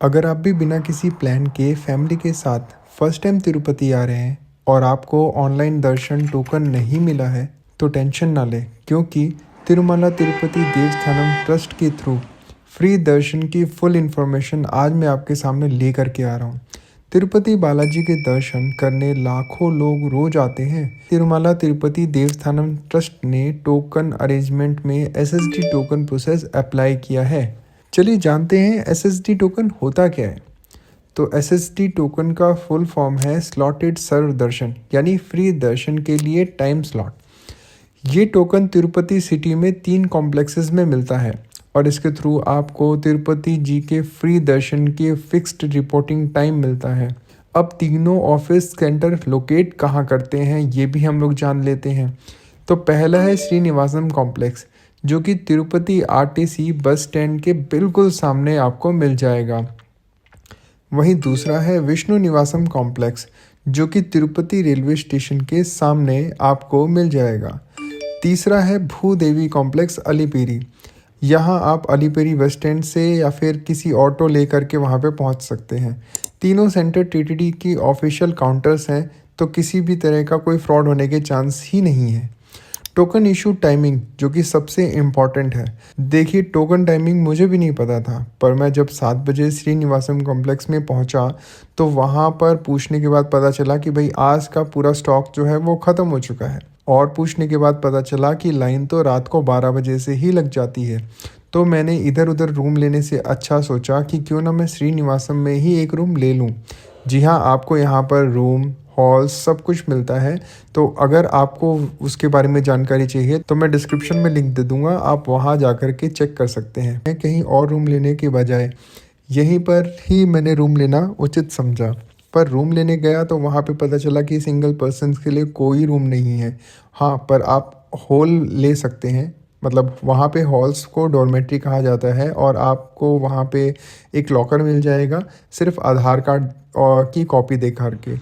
अगर आप भी बिना किसी प्लान के फैमिली के साथ फर्स्ट टाइम तिरुपति आ रहे हैं और आपको ऑनलाइन दर्शन टोकन नहीं मिला है तो टेंशन ना लें, क्योंकि तिरुमला तिरुपति देवस्थानम ट्रस्ट के थ्रू फ्री दर्शन की फुल इन्फॉर्मेशन आज मैं आपके सामने लेकर के आ रहा हूँ। तिरुपति बालाजी के दर्शन करने लाखों लोग रोज आते हैं। तिरुमला तिरुपति देवस्थानम ट्रस्ट ने टोकन अरेंजमेंट में एसएसडी टोकन प्रोसेस अप्लाई किया है। चलिए जानते हैं एसएसडी टोकन होता क्या है। तो एसएसडी टोकन का फुल फॉर्म है स्लॉटेड सर्व दर्शन, यानी फ्री दर्शन के लिए टाइम स्लॉट। ये टोकन तिरुपति सिटी में 3 कॉम्प्लेक्सेस में मिलता है और इसके थ्रू आपको तिरुपति जी के फ्री दर्शन के फिक्स्ड रिपोर्टिंग टाइम मिलता है। अब तीनों ऑफिस सेंटर लोकेट कहाँ करते हैं ये भी हम लोग जान लेते हैं। तो पहला है श्रीनिवासम कॉम्प्लेक्स, जो कि तिरुपति आरटीसी बस स्टैंड के बिल्कुल सामने आपको मिल जाएगा। वहीं दूसरा है विष्णु निवासम कॉम्प्लेक्स, जो कि तिरुपति रेलवे स्टेशन के सामने आपको मिल जाएगा। तीसरा है भूदेवी कॉम्प्लेक्स अलीपेरी। यहाँ आप अलीपेरी बस स्टैंड से या फिर किसी ऑटो लेकर के वहाँ पे पहुँच सकते हैं। तीनों सेंटर टीटीडी की ऑफिशियल काउंटर्स हैं, तो किसी भी तरह का कोई फ्रॉड होने के चांस ही नहीं है। टोकन इशू टाइमिंग, जो कि सबसे इम्पॉर्टेंट है। देखिए, टोकन टाइमिंग मुझे भी नहीं पता था, पर मैं जब 7 बजे श्रीनिवासम कॉम्प्लेक्स में पहुंचा तो वहां पर पूछने के बाद पता चला कि भाई आज का पूरा स्टॉक जो है वो ख़त्म हो चुका है। और पूछने के बाद पता चला कि लाइन तो रात को 12 बजे से ही लग जाती है। तो मैंने इधर उधर रूम लेने से अच्छा सोचा कि क्यों ना मैं श्रीनिवासम में ही एक रूम ले लूँ। जी हाँ, आपको यहाँ पर रूम, हॉल सब कुछ मिलता है। तो अगर आपको उसके बारे में जानकारी चाहिए तो मैं डिस्क्रिप्शन में लिंक दे दूंगा, आप वहां जाकर के चेक कर सकते हैं। मैं कहीं और रूम लेने के बजाय यहीं पर ही मैंने रूम लेना उचित समझा। पर रूम लेने गया तो वहां पे पता चला कि सिंगल पर्सन के लिए कोई रूम नहीं है। हाँ, पर आप हॉल ले सकते हैं। मतलब वहाँ पे हॉल्स को डॉर्मेट्री कहा जाता है और आपको वहाँ पे एक लॉकर मिल जाएगा, सिर्फ आधार कार्ड और की कॉपी दिखा के।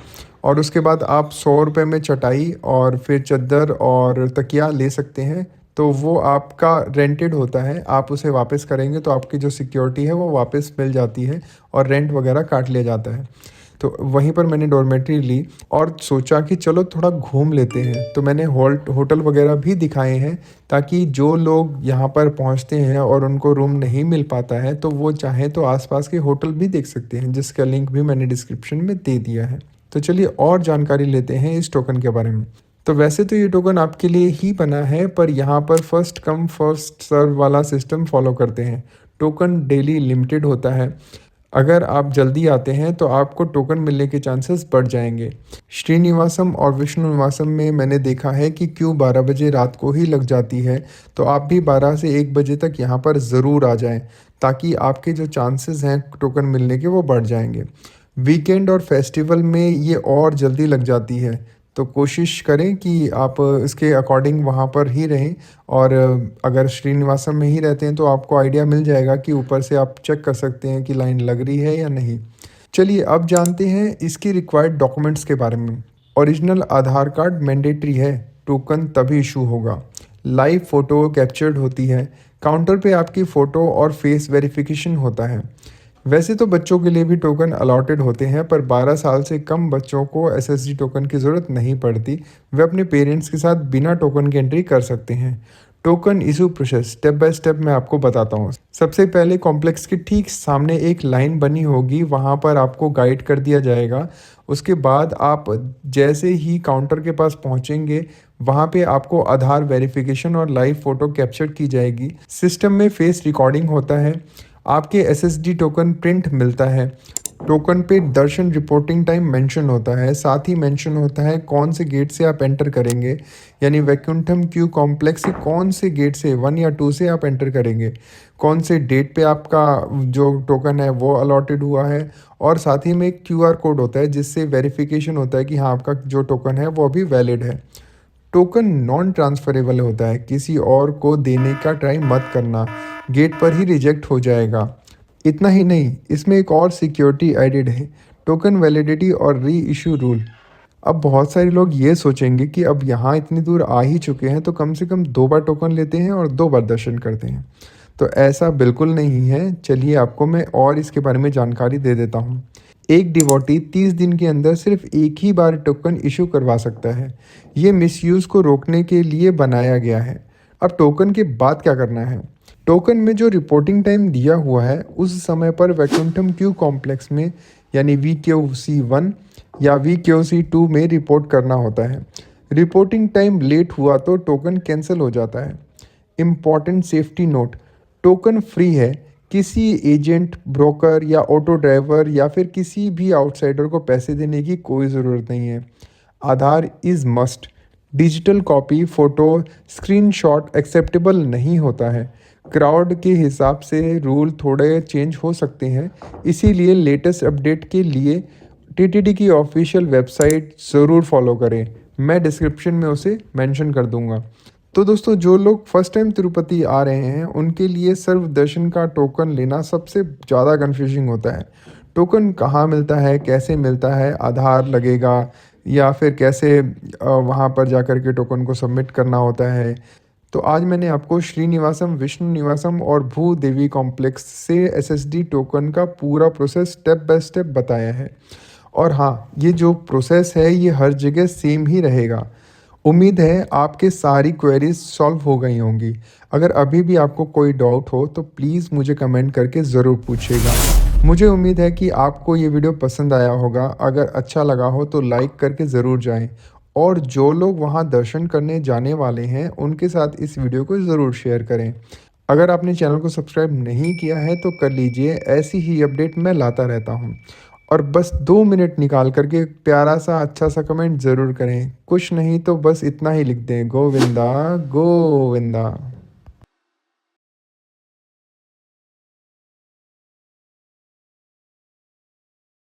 और उसके बाद आप 100 रुपये में चटाई और फिर चद्दर और तकिया ले सकते हैं। तो वो आपका रेंटेड होता है, आप उसे वापस करेंगे तो आपकी जो सिक्योरिटी है वो वापस मिल जाती है और रेंट वगैरह काट लिया जाता है। तो वहीं पर मैंने डॉर्मेट्री ली और सोचा कि चलो थोड़ा घूम लेते हैं। तो मैंने होटल वगैरह भी दिखाए हैं, ताकि जो लोग यहाँ पर पहुँचते हैं और उनको रूम नहीं मिल पाता है तो वो चाहें तो आसपास के होटल भी देख सकते हैं, जिसका लिंक भी मैंने डिस्क्रिप्शन में दे दिया है। तो चलिए और जानकारी लेते हैं इस टोकन के बारे में। तो वैसे तो ये टोकन आपके लिए ही बना है, पर यहाँ पर फर्स्ट कम फर्स्ट सर्व वाला सिस्टम फॉलो करते हैं। टोकन डेली लिमिटेड होता है। अगर आप जल्दी आते हैं तो आपको टोकन मिलने के चांसेस बढ़ जाएंगे। श्रीनिवासम और विष्णु निवासम में मैंने देखा है कि क्यों 12 बजे रात को ही लग जाती है, तो आप भी 12 से 1 बजे तक यहाँ पर ज़रूर आ जाएं, ताकि आपके जो चांसेस हैं टोकन मिलने के वो बढ़ जाएंगे। वीकेंड और फेस्टिवल में ये और जल्दी लग जाती है, तो कोशिश करें कि आप इसके अकॉर्डिंग वहाँ पर ही रहें। और अगर श्रीनिवासम में ही रहते हैं तो आपको आइडिया मिल जाएगा कि ऊपर से आप चेक कर सकते हैं कि लाइन लग रही है या नहीं। चलिए अब जानते हैं इसकी रिक्वायर्ड डॉक्यूमेंट्स के बारे में। ओरिजिनल आधार कार्ड मैंडेटरी है, टोकन तभी इशू होगा। लाइव फ़ोटो कैप्चर्ड होती है, काउंटर पे आपकी फ़ोटो और फेस वेरिफिकेशन होता है। वैसे तो बच्चों के लिए भी टोकन अलॉटेड होते हैं, पर 12 साल से कम बच्चों को एसएसडी टोकन की ज़रूरत नहीं पड़ती। वे अपने पेरेंट्स के साथ बिना टोकन के एंट्री कर सकते हैं। Token issue process step by step मैं आपको बताता हूँ। सबसे पहले कॉम्प्लेक्स के ठीक सामने एक लाइन बनी होगी, वहाँ पर आपको गाइड कर दिया जाएगा। उसके बाद आप जैसे ही काउंटर के पास पहुँचेंगे, वहाँ पे आपको आधार वेरिफिकेशन और लाइव फ़ोटो कैप्चर की जाएगी। सिस्टम में फेस रिकॉर्डिंग होता है, आपके एसएसडी टोकन प्रिंट मिलता है। टोकन पे दर्शन रिपोर्टिंग टाइम मेंशन होता है, साथ ही मेंशन होता है कौन से गेट से आप एंटर करेंगे, यानी वैकुंठम क्यू कॉम्प्लेक्स से कौन से गेट से 1 या 2 से आप एंटर करेंगे, कौन से डेट पे आपका जो टोकन है वो अलॉटेड हुआ है। और साथ ही में एक क्यूआर कोड होता है जिससे वेरिफिकेशन होता है कि हाँ आपका जो टोकन है वो अभी वैलिड है। टोकन नॉन ट्रांसफरेबल होता है, किसी और को देने का ट्राई मत करना, गेट पर ही रिजेक्ट हो जाएगा। इतना ही नहीं, इसमें एक और सिक्योरिटी एडेड है, टोकन वैलिडिटी और री इशू रूल। अब बहुत सारे लोग ये सोचेंगे कि अब यहाँ इतनी दूर आ ही चुके हैं तो कम से कम 2 बार टोकन लेते हैं और 2 बार दर्शन करते हैं। तो ऐसा बिल्कुल नहीं है। चलिए आपको मैं और इसके बारे में जानकारी दे देता हूँ। एक डिवोटी 30 दिन के अंदर सिर्फ एक ही बार टोकन इशू करवा सकता है। ये मिसयूज़ को रोकने के लिए बनाया गया है। अब टोकन के बाद क्या करना है? टोकन में जो रिपोर्टिंग टाइम दिया हुआ है उस समय पर वैकुंठम क्यू कॉम्प्लेक्स में यानी VQC1 या VQC2 में रिपोर्ट करना होता है। रिपोर्टिंग टाइम लेट हुआ तो टोकन कैंसिल हो जाता है। Important safety note, token free है। किसी एजेंट, ब्रोकर या ऑटो ड्राइवर या फिर किसी भी आउटसाइडर को पैसे देने की कोई ज़रूरत नहीं है। Aadhaar is must. Digital copy, photo, screenshot acceptable नहीं होता है। क्राउड के हिसाब से रूल थोड़े चेंज हो सकते हैं, इसीलिए लेटेस्ट अपडेट के लिए TTD की ऑफिशियल वेबसाइट ज़रूर फॉलो करें। मैं डिस्क्रिप्शन में उसे मेंशन कर दूंगा। तो दोस्तों, जो लोग फर्स्ट टाइम तिरुपति आ रहे हैं उनके लिए सर्व दर्शन का टोकन लेना सबसे ज़्यादा कन्फ्यूजिंग होता है। टोकन कहाँ मिलता है, कैसे मिलता है, आधार लगेगा या फिर कैसे वहाँ पर जाकर के टोकन को सबमिट करना होता है। तो आज मैंने आपको श्रीनिवासम, विष्णु निवासम और भूदेवी कॉम्प्लेक्स से SSD टोकन का पूरा प्रोसेस स्टेप बाय स्टेप बताया है। और हाँ, ये जो प्रोसेस है ये हर जगह सेम ही रहेगा। उम्मीद है आपके सारी क्वेरीज सॉल्व हो गई होंगी। अगर अभी भी आपको कोई डाउट हो तो प्लीज़ मुझे कमेंट करके ज़रूर पूछिएगा। मुझे उम्मीद है कि आपको ये वीडियो पसंद आया होगा। अगर अच्छा लगा हो तो लाइक करके ज़रूर जाएं और जो लोग वहाँ दर्शन करने जाने वाले हैं उनके साथ इस वीडियो को ज़रूर शेयर करें। अगर आपने चैनल को सब्सक्राइब नहीं किया है तो कर लीजिए, ऐसी ही अपडेट मैं लाता रहता हूँ। और बस 2 मिनट निकाल करके प्यारा सा अच्छा सा कमेंट ज़रूर करें। कुछ नहीं तो बस इतना ही लिख दें, गोविंदा गोविंदा।